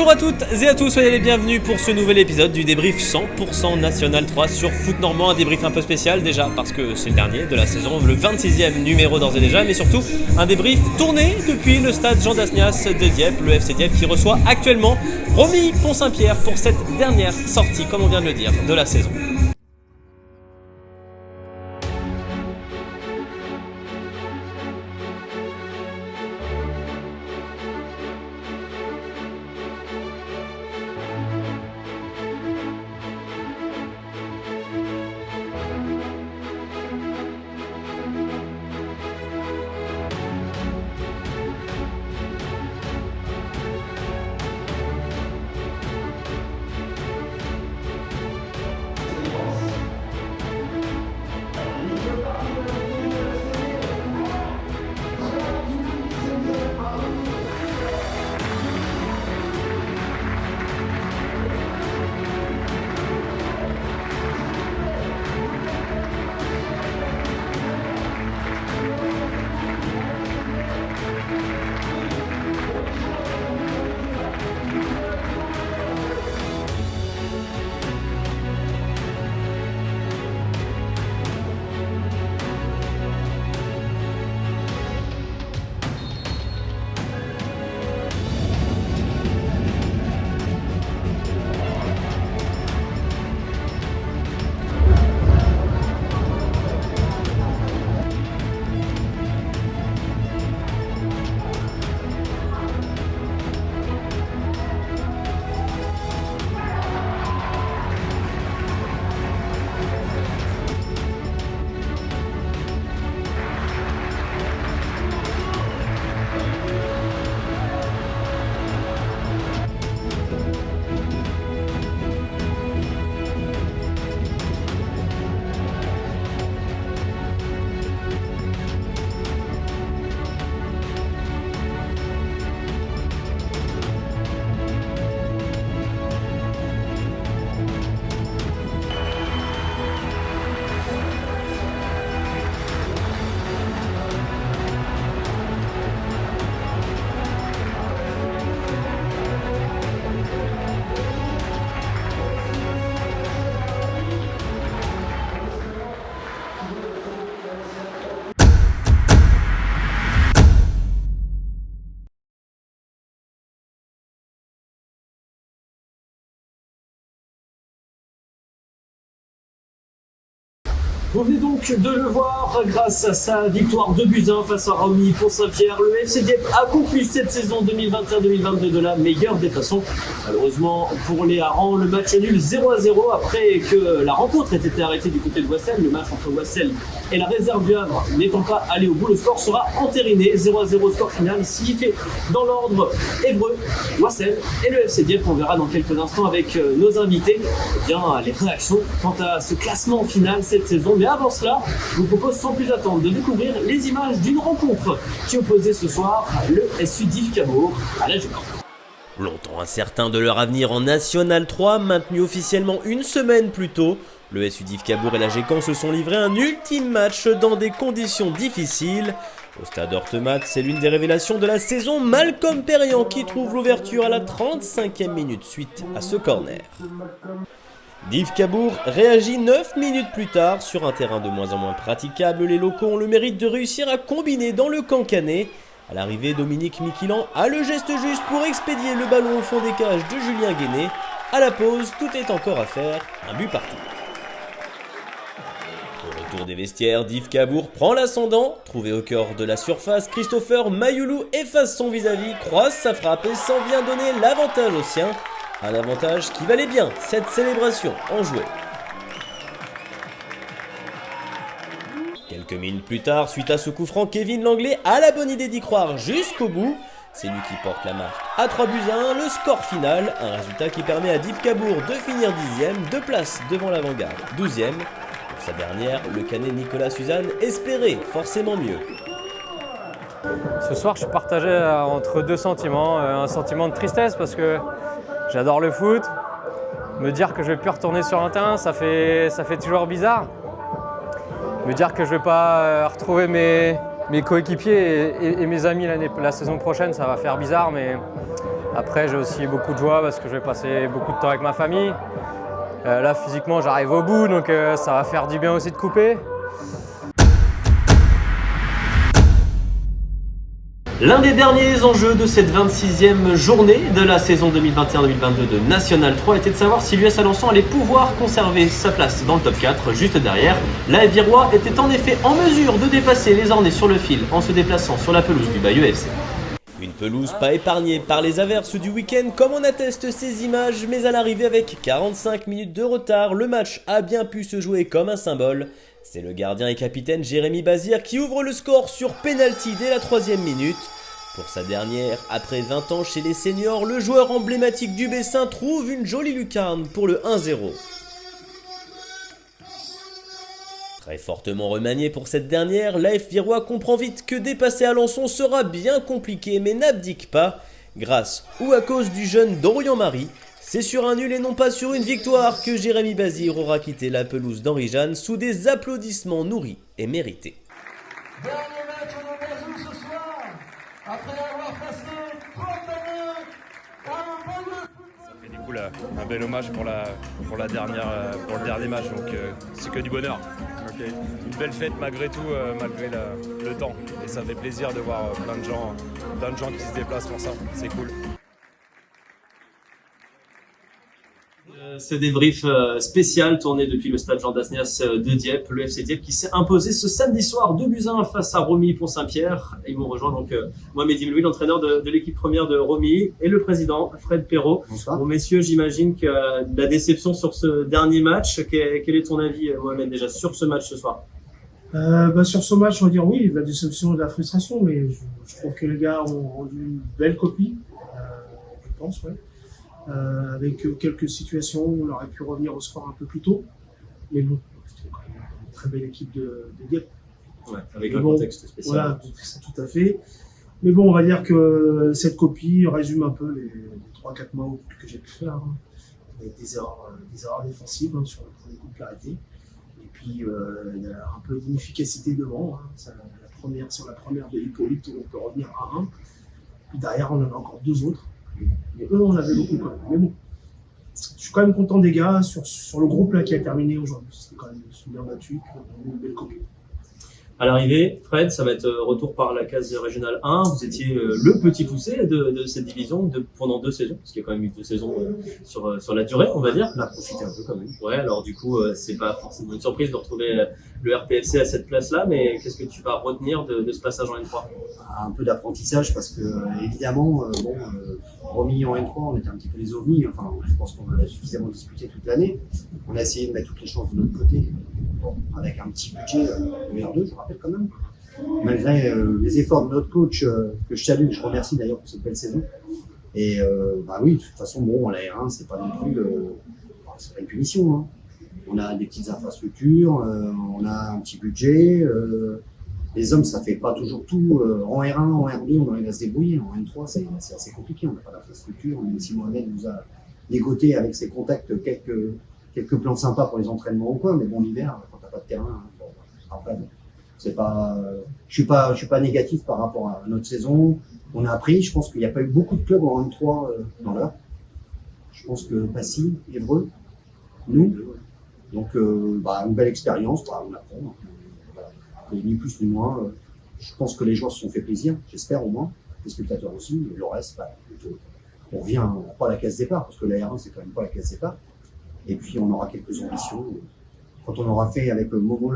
Bonjour à toutes et à tous, soyez les bienvenus pour ce nouvel épisode du débrief 100% National 3 sur Foot Normand. Un débrief un peu spécial déjà parce que c'est le dernier de la saison, le 26e numéro d'ores et déjà, mais surtout un débrief tourné depuis le stade Jean Dasnias de Dieppe, le FC Dieppe qui reçoit actuellement Romy Pont-Saint-Pierre pour cette dernière sortie, comme on vient de le dire, de la saison. Vous venez donc de le voir, grâce à sa victoire 2-1 face à Romy Pont-Saint-Pierre, le FC Dieppe a conclu cette saison 2021-2022 de la meilleure des façons. Malheureusement pour les Harengs, le match nul 0-0 après que la rencontre ait été arrêtée du côté de Wassel. Le match entre Wassel et la réserve du Havre n'étant pas allé au bout, le score sera entériné. 0-0 score final, signifie dans l'ordre Évreux, Wassel et le FC Dieppe. On verra dans quelques instants avec nos invités les réactions quant à ce classement final cette saison. Mais avant cela, je vous propose sans plus attendre de découvrir les images d'une rencontre qui opposait ce soir le SU Div Cabourg à la Géant. Longtemps incertain de leur avenir en National 3, maintenu officiellement une semaine plus tôt, le SU Div Cabourg et la Géant se sont livrés un ultime match dans des conditions difficiles. Au stade Hortemat, c'est l'une des révélations de la saison, Malcolm Perriand qui trouve l'ouverture à la 35e minute suite à ce corner. Div Cabourg réagit 9 minutes plus tard. Sur un terrain de moins en moins praticable, les locaux ont le mérite de réussir à combiner dans le cancané. À l'arrivée, Dominique Miquilan a le geste juste pour expédier le ballon au fond des cages de Julien Guéné. À la pause, tout est encore à faire, un but partout. Au retour des vestiaires, Div Cabourg prend l'ascendant. Trouvé au cœur de la surface, Christopher Mayoulou efface son vis-à-vis, croise sa frappe et s'en vient donner l'avantage aux siens. Un avantage qui valait bien cette célébration enjouée. Quelques minutes plus tard, suite à ce coup franc, Kevin Langlais a la bonne idée d'y croire jusqu'au bout. C'est lui qui porte la marque à 3-1, le score final, un résultat qui permet à Div Cabourg de finir 10e, 2 places devant l'avant-garde 12e. Pour sa dernière, le canet Nicolas Suzanne espérait forcément mieux. Ce soir, je suis partagé entre deux sentiments. Un sentiment de tristesse parce que j'adore le foot. Me dire que je ne vais plus retourner sur un terrain, ça fait toujours bizarre. Me dire que je ne vais pas retrouver mes coéquipiers et mes amis la saison prochaine, ça va faire bizarre. Mais Après, j'ai aussi beaucoup de joie parce que je vais passer beaucoup de temps avec ma famille. Là, physiquement, j'arrive au bout, donc ça va faire du bien aussi de couper. L'un des derniers enjeux de cette 26e journée de la saison 2021-2022 de National 3 était de savoir si l'US Alençon allait pouvoir conserver sa place dans le top 4 juste derrière. L'AF Virois était en effet en mesure de dépasser les Ornais sur le fil en se déplaçant sur la pelouse du Bayeux FC. Une pelouse pas épargnée par les averses du week-end comme on atteste ces images, mais à l'arrivée avec 45 minutes de retard, le match a bien pu se jouer comme un symbole. C'est le gardien et capitaine Jérémy Bazir qui ouvre le score sur penalty dès la 3e minute. Pour sa dernière, après 20 ans chez les seniors, le joueur emblématique du Bessin trouve une jolie lucarne pour le 1-0. Très fortement remanié pour cette dernière, l'AF Virois comprend vite que dépasser Alençon sera bien compliqué mais n'abdique pas. Grâce ou à cause du jeune Dorian Marie, c'est sur un nul et non pas sur une victoire que Jérémy Bazir aura quitté la pelouse d'Henri Jeanne sous des applaudissements nourris et mérités. Dernier match en Andazoul ce soir, après avoir passé 30 années à un bon Ça fait du coup un bel hommage pour le dernier match, donc c'est que du bonheur. Okay. Une belle fête malgré tout, malgré le temps. Et ça fait plaisir de voir plein de gens qui se déplacent pour ça, c'est cool. Ce débrief spécial tourné depuis le stade Jean Dasnias de Dieppe, le FC Dieppe qui s'est imposé ce samedi soir 2-1 face à Romilly Pont-Saint-Pierre. Ils vont rejoindre donc Mohamed Imloui, l'entraîneur de l'équipe première de Romilly, et le président Fred Perrault. Bonsoir. Bon messieurs, j'imagine que la déception sur ce dernier match, quel est ton avis Mohamed déjà sur ce match ce soir? Sur ce match, on va dire oui, de la déception et de la frustration, mais je trouve que les gars ont rendu une belle copie, je pense, ouais. Avec quelques situations où on aurait pu revenir au score un peu plus tôt, mais bon, c'était quand même une très belle équipe de Dieppe. Ouais, avec un contexte spécial. Voilà, c'est tout à fait. Mais bon, on va dire que cette copie résume un peu les 3-4 mois que j'ai pu faire, hein, avec des erreurs défensives hein, sur le premier coup de clarté. Et puis, il y a un peu d'inefficacité devant. Hein. Sur la première de Hippolyte, on peut revenir à 1. Puis derrière, on en a encore 2 autres. Mais eux, on avait beaucoup quand même. Mais bon, je suis quand même content des gars sur le groupe là qui a terminé aujourd'hui. C'était quand même bien battu, une belle copie. À l'arrivée, Fred, ça va être retour par la case régionale 1. Vous étiez le petit poussé de cette division pendant 2 saisons, parce qu'il y a quand même eu 2 saisons sur la durée, on va dire. On a profité un peu quand même. Ouais, alors du coup, c'est pas forcément une surprise de retrouver le RPFC à cette place-là, mais qu'est-ce que tu vas retenir de ce passage en N3? Un peu d'apprentissage parce que évidemment, Romilly en N3, on était un petit peu les ovnis. Enfin, je pense qu'on en a suffisamment discuté toute l'année. On a essayé de mettre toutes les chances de notre côté, bon, avec un petit budget de R2, je rappelle quand même. Malgré les efforts de notre coach, que je salue, que je remercie d'ailleurs pour cette belle saison. Et oui, de toute façon, bon, la R1, c'est pas non plus, c'est pas une punition. Hein. On a des petites infrastructures, on a un petit budget. Les hommes, ça fait pas toujours tout. En R1, en R2, on arrive à se débrouiller. En N3, c'est assez compliqué. On n'a pas d'infrastructure. Même si Mohamed nous a dégoté avec ses contacts quelques plans sympas pour les entraînements ou quoi. Mais bon, l'hiver, quand t'as pas de terrain, bon, après, bon, c'est pas. Je suis pas négatif par rapport à notre saison. On a appris. Je pense qu'il n'y a pas eu beaucoup de clubs en N3 dans l'heure. Je pense que Passy, Évreux, nous. Donc, une belle expérience. On apprend. Ni plus ni moins. Je pense que les joueurs se sont fait plaisir, j'espère au moins, les spectateurs aussi, et le reste, on revient pas à la case départ, parce que la R1 c'est quand même pas la case départ. Et puis on aura quelques ambitions quand on aura fait avec Momo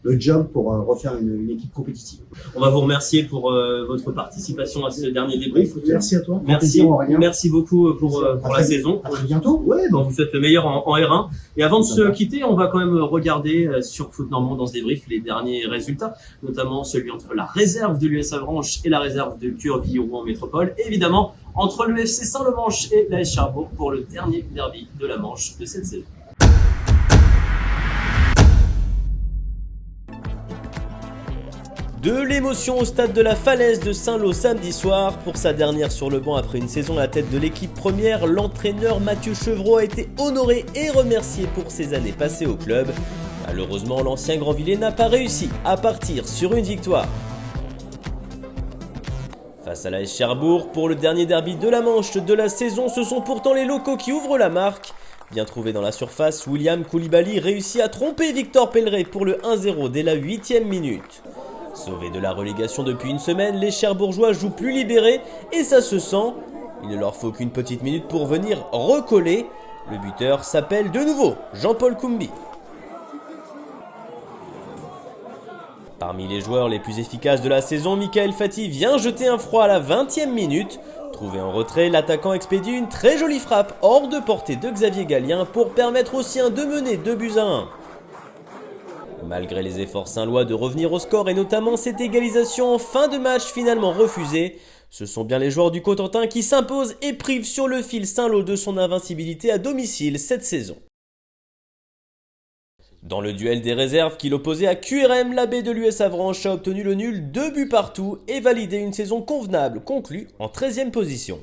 le job pour refaire une équipe compétitive. On va vous remercier pour votre participation à ce dernier débrief. Merci à toi. Merci beaucoup pour la saison. À très bientôt. Ouais, on vous souhaite le meilleur en R1. Et avant de se quitter, on va quand même regarder sur Foot Normand dans ce débrief les derniers résultats, notamment celui entre la réserve de l'US Avranches et la réserve de Curville-Rouen Métropole, et évidemment entre le FC Saint-Lemanche et l'AS Cherbourg pour le dernier derby de la Manche de cette saison. De l'émotion au stade de la Falaise de Saint-Lô samedi soir. Pour sa dernière sur le banc après une saison à la tête de l'équipe première, l'entraîneur Mathieu Chevreau a été honoré et remercié pour ses années passées au club. Malheureusement, l'ancien Grandvillais n'a pas réussi à partir sur une victoire. Face à l'AS Cherbourg, pour le dernier derby de la Manche de la saison, ce sont pourtant les locaux qui ouvrent la marque. Bien trouvé dans la surface, William Koulibaly réussit à tromper Victor Pelleret pour le 1-0 dès la 8e minute. Sauvés de la relégation depuis une semaine, les Cherbourgeois jouent plus libérés et ça se sent. Il ne leur faut qu'une petite minute pour venir recoller. Le buteur s'appelle de nouveau Jean-Paul Koumbi. Parmi les joueurs les plus efficaces de la saison, Michael Fati vient jeter un froid à la 20e minute. Trouvé en retrait, l'attaquant expédie une très jolie frappe hors de portée de Xavier Gallien pour permettre aux siens de mener 2-1. Malgré les efforts saint-lois de revenir au score et notamment cette égalisation en fin de match finalement refusée, ce sont bien les joueurs du Cotentin qui s'imposent et privent sur le fil Saint-Lô de son invincibilité à domicile cette saison. Dans le duel des réserves qui l'opposait à QRM, l'AB de l'US Avranches a obtenu le nul 2 buts partout et validé une saison convenable, conclue en 13e position.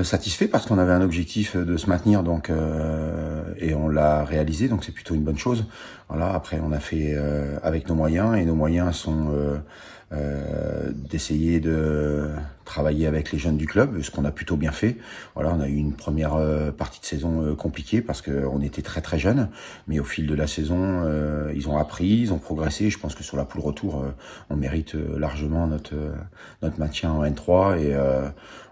Satisfait parce qu'on avait un objectif de se maintenir donc et on l'a réalisé, donc c'est plutôt une bonne chose. Voilà, après on a fait avec nos moyens et nos moyens sont d'essayer de travailler avec les jeunes du club, ce qu'on a plutôt bien fait. Voilà, on a eu une première partie de saison compliquée parce qu'on était très très jeunes, mais au fil de la saison, ils ont appris, ils ont progressé. Je pense que sur la poule retour, on mérite largement notre maintien en N3 et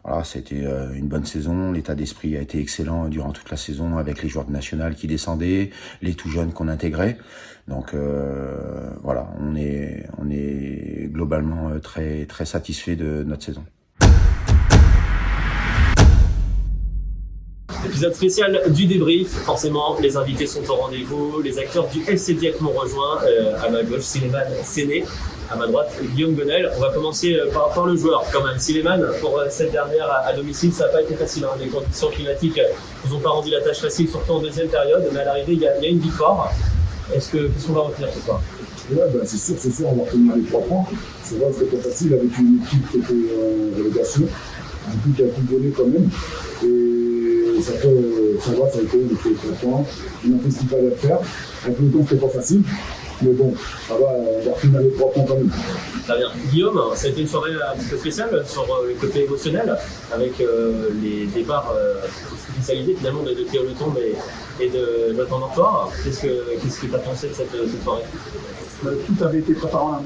voilà, c'était une bonne saison. L'état d'esprit a été excellent durant toute la saison avec les joueurs de national qui descendaient, les tout jeunes qu'on intégrait. Donc voilà, on est globalement très très satisfait de notre saison. Épisode spécial du débrief, forcément les invités sont au rendez-vous, les acteurs du FC Dieppe m'ont rejoint, à ma gauche Sileman Séné, à ma droite Guillaume Gonel. On va commencer par le joueur quand même. Sileman, pour cette dernière à domicile, ça n'a pas été facile, hein. Les conditions climatiques nous ont pas rendu la tâche facile, surtout en deuxième période, mais à l'arrivée il y a une victoire. Qu'est-ce qu'on va retenir ce soir? Ouais, ben c'est sûr, ce soir on va retenir les 3 points. C'est vrai que c'était pas facile avec une équipe qui était en relégation, un but qui a tout donné quand même. Et ça va, ça a été, on était contents, on a fait ce qu'il fallait faire. Avec le temps, c'était pas facile, mais bon, ça va, on va retenir les 3 points quand même. Très bien. Guillaume, ça a été une soirée un petit peu spéciale sur le côté émotionnel, avec les départs spécialisés finalement de Théo Letombe et de Jonathan Dortoir. Qu'est-ce que tu as pensé de cette soirée? Tout avait été préparé en amont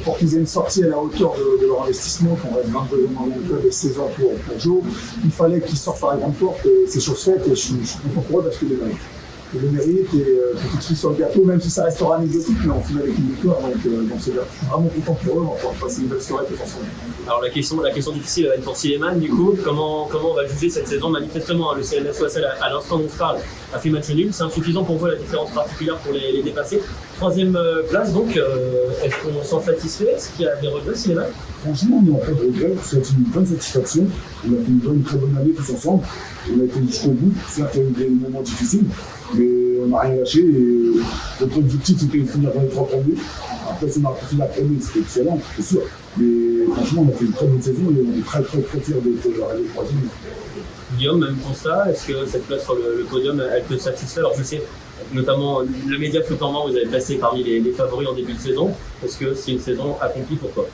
pour qu'ils aient une sortie à la hauteur de leur investissement, qu'on reste 22 ans dans le club et 16 ans pour jouer. Il fallait qu'ils sortent par la grande porte et c'est chose faite et je suis content pour eux parce que le mérite et petite fille sur le gâteau, même si ça restera anecdotique, mais on finit avec une victoire, donc c'est bien. Je suis vraiment content pour eux, on va pouvoir passer une belle soirée pour ensemble. Alors la question difficile va être pour Sileman, du coup, comment on va juger cette saison? Manifestement, le CNS Wassel, à l'instant où on se parle, a fait match nul, c'est insuffisant pour vous la différence particulière pour les dépasser. 3e place, donc est-ce qu'on s'en satisfait? Est-ce qu'il y a des regrets, Sileman? Franchement, on n'a pas de regrets, c'est une bonne satisfaction. On a fait une très bonne année tous ensemble, on a été jusqu'au bout, certes il y a eu des moments difficiles, mais on n'a rien lâché et notre objectif c'était de finir dans les 3 premiers. Après si on a fini la première, c'était excellent, c'est sûr. Mais franchement on a fait une très bonne saison et on est très très très fiers d'être arrivé 3e. Guillaume, même constat, est-ce que cette place sur le podium elle te satisfait? Alors je sais, notamment le média Flottement, vous avez placé parmi les favoris en début de saison. Est-ce que c'est une saison accomplie pour toi?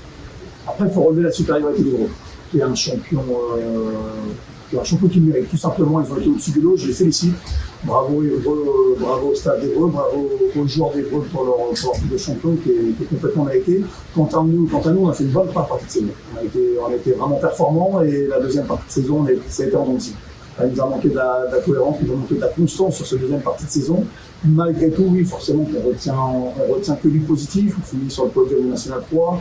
Après il faut relever la supériorité des groupes, qui est un champion qui le mérite. Tout simplement, ils ont été au-dessus de l'eau, je les félicite. Bravo Évreux, bravo au stade d'Évreux, bravo aux joueurs d'Évreux pour leur titre de champion qui est complètement mérité. Quant à nous, on a fait une bonne partie de saison. On a été vraiment performants et la deuxième partie de saison, ça a été en denti. Il nous a manqué de la cohérence, il nous a manqué de la constance sur cette deuxième partie de saison. Malgré tout, oui, forcément, on retient que du positif. On finit sur le podium du National 3.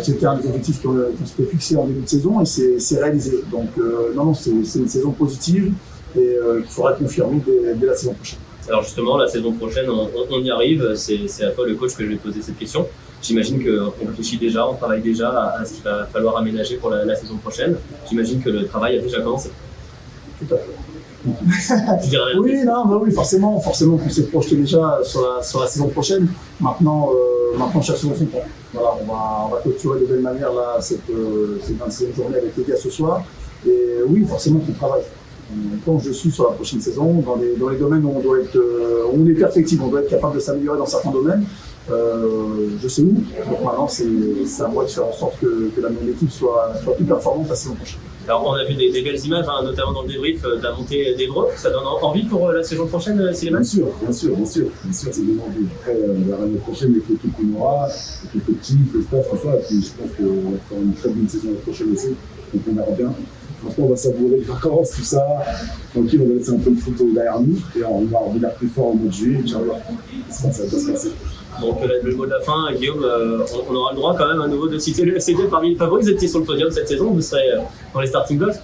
C'était un des objectifs qu'on s'était fixé en début de saison et c'est réalisé. Donc non, c'est une saison positive et qu'il faudra confirmer dès la saison prochaine. Alors justement, la saison prochaine, on y arrive. C'est à toi le coach que je vais te poser cette question. J'imagine qu'on réfléchit déjà, on travaille déjà à ce qu'il va falloir aménager pour la saison prochaine. J'imagine que le travail a déjà commencé. Tout à fait. Oui, forcément qu'on s'est projeté déjà sur la saison prochaine. Maintenant, chaque saison son temps. Voilà, on va clôturer de belle manière là, cette 26e journée avec les gars ce soir. Et oui, forcément qu'on travaille. Quand je suis sur la prochaine saison, dans les domaines où on est perfectible, on doit être capable de s'améliorer dans certains domaines. Je sais où. Donc maintenant, c'est à moi de faire en sorte que la même équipe soit plus performante la saison prochaine. Alors, on a vu des belles images, hein, notamment dans le débrief de la montée d'Evreux. Ça donne envie pour la saison prochaine, Silman? Bien sûr, c'est bien envie. Après, l'année prochaine, avec l'équipe qu'on aura, avec l'effectif, le staff, tout ça, et puis je pense qu'on va faire une très bonne saison l'année prochaine aussi. Donc on verra bien. Maintenant, on va savourer les vacances, tout ça. Tranquille, on va laisser un peu le foot derrière nous, et on va revenir plus fort au mois de juillet, Inch'Allah. Ça va se passer. Donc le mot de la fin, Guillaume, on aura le droit quand même à nouveau de citer le FC2 parmi les favoris. Vous étiez sur le podium cette saison, vous serez dans les starting blocks.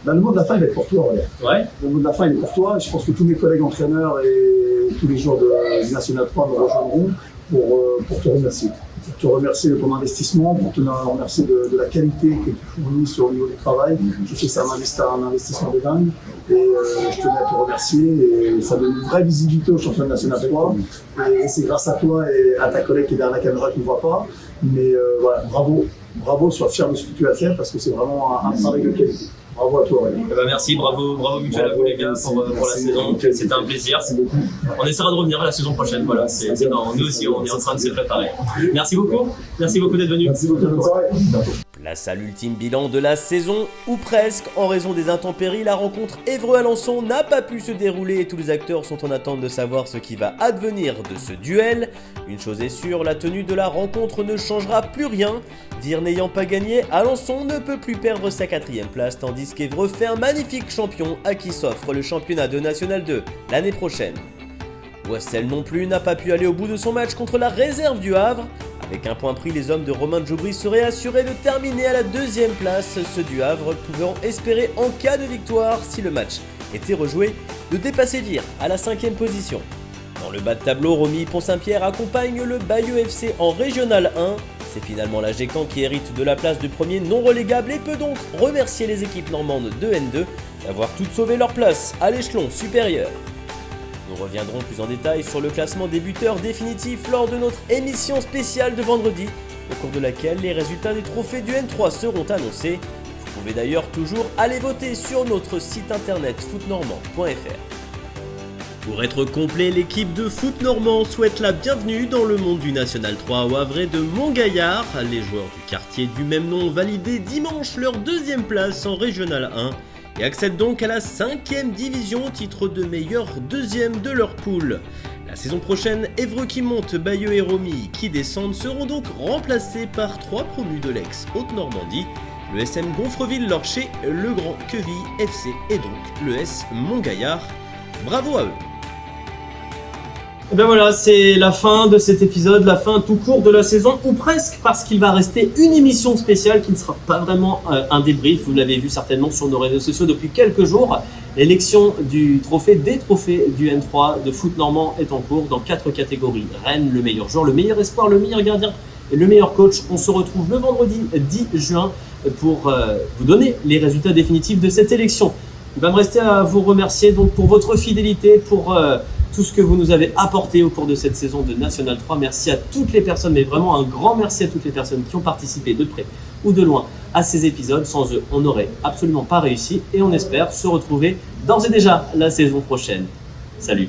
Le mot de la fin, il va être pour toi, ouais. Le mot de la fin, il est pour toi. Je pense que tous mes collègues entraîneurs et tous les joueurs du National 3 me rejoindront pour te remercier. Pour te remercier de ton investissement, pour te remercier de la qualité que tu fournis sur le niveau du travail. Je sais que c'est un investissement de dingue et je tenais à te remercier et ça donne une vraie visibilité au championnat national 3 et c'est grâce à toi et à ta collègue qui est derrière la caméra qui ne voit pas. Mais voilà, bravo, sois fier de ce que tu as fait parce que c'est vraiment un travail de qualité. Bravo à toi, Aurélien. Merci, bravo mutuel à vous les gars pour la saison. C'était un plaisir. On essaiera de revenir la saison prochaine. Voilà, nous aussi, on est en train de se préparer. Merci beaucoup d'être venu. Merci beaucoup, bonne soirée. Place à l'ultime bilan de la saison, ou presque. En raison des intempéries, la rencontre Évreux-Alençon n'a pas pu se dérouler et tous les acteurs sont en attente de savoir ce qui va advenir de ce duel. Une chose est sûre, la tenue de la rencontre ne changera plus rien. Vire n'ayant pas gagné, Alençon ne peut plus perdre sa 4e place, tandis qu'Évreux fait un magnifique champion à qui s'offre le championnat de National 2 l'année prochaine. Boissel non plus n'a pas pu aller au bout de son match contre la réserve du Havre. Avec un point pris, les hommes de Romain Djoubri seraient assurés de terminer à la 2e place, ceux du Havre pouvant espérer en cas de victoire, si le match était rejoué, de dépasser Vire à la 5e position. Dans le bas de tableau, Romy Pont-Saint-Pierre accompagne le Bayeux FC en Régional 1. C'est finalement la Gécamp qui hérite de la place de premier non relégable et peut donc remercier les équipes normandes de N2 d'avoir toutes sauvé leur place à l'échelon supérieur. Nous reviendrons plus en détail sur le classement des buteurs définitifs lors de notre émission spéciale de vendredi, au cours de laquelle les résultats des trophées du N3 seront annoncés. Vous pouvez d'ailleurs toujours aller voter sur notre site internet footnormand.fr. Pour être complet, l'équipe de Foot Normand souhaite la bienvenue dans le monde du National 3 au Havre de Montgaillard. Les joueurs du quartier du même nom ont validé dimanche leur 2e place en Régional 1 et accèdent donc à la 5e division au titre de meilleur 2e de leur poule. La saison prochaine, Évreux qui monte, Bayeux et Romy qui descendent seront donc remplacés par 3 promus de l'ex-Haute-Normandie, le SM Gonfreville-Lorcher, le Grand Queville FC et donc le S Montgaillard. Bravo à eux! Et bien voilà, c'est la fin de cet épisode, la fin tout court de la saison, ou presque, parce qu'il va rester une émission spéciale qui ne sera pas vraiment un débrief. Vous l'avez vu certainement sur nos réseaux sociaux depuis quelques jours. L'élection des trophées du N3 de Foot Normand est en cours dans 4 catégories. Rennes, le meilleur joueur, le meilleur espoir, le meilleur gardien et le meilleur coach. On se retrouve le vendredi 10 juin pour vous donner les résultats définitifs de cette élection. Il va me rester à vous remercier donc pour votre fidélité, pour tout ce que vous nous avez apporté au cours de cette saison de National 3. Merci à toutes les personnes, mais vraiment un grand merci à toutes les personnes qui ont participé de près ou de loin à ces épisodes. Sans eux, on n'aurait absolument pas réussi et on espère se retrouver d'ores et déjà la saison prochaine. Salut!